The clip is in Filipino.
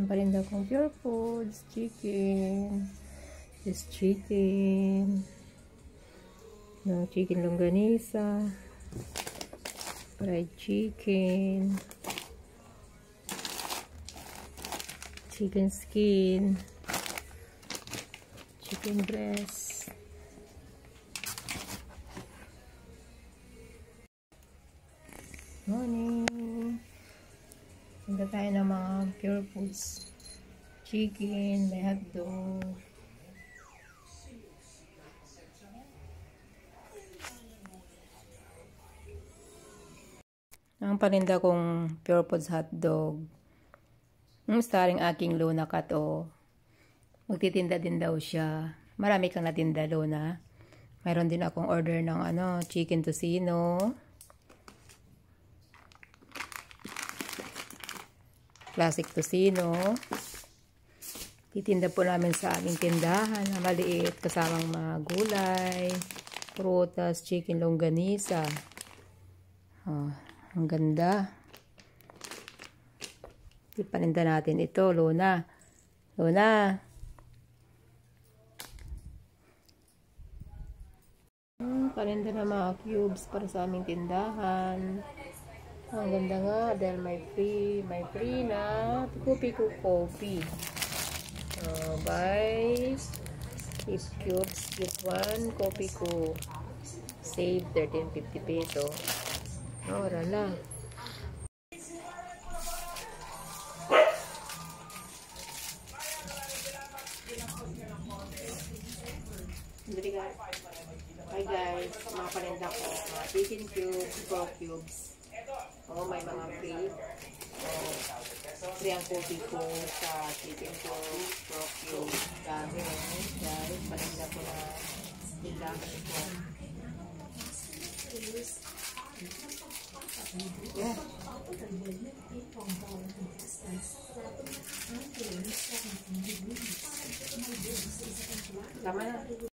Parinda kong Pure Foods, chicken. This chicken. No, chicken longganisa. Fried chicken. Chicken skin. Chicken breast. Morning. Punta tayo ng mga Pure Foods. Chicken, may hotdog. Ang paninda kong Pure Foods hotdog. Starring aking Luna Cat, oh. Magtitinda din daw siya. Marami kang natinda, Luna. Mayroon din akong order ng chicken tocino. Classic tocino. Titinda po namin sa aming tindahan na maliit kasamang mga gulay, prutas, chicken longganisa. Oh, ang ganda. Ipaninda natin ito, Luna. Luna. Paninda na mga cubes para sa aming tindahan. Ang ganda nga dahil may free na Pico coffee. Buy 6 cubes, get 1 coffee ko. Save 13.50 peso. Ora na. Hi guys, mga paninda ko. Chicken cubes, 4 cubes. May mga free. Free ang coffee ko sa chicken cubes, 4 cubes. Dami guys, paninda ko na tindahan ko. Yeah. Tama na.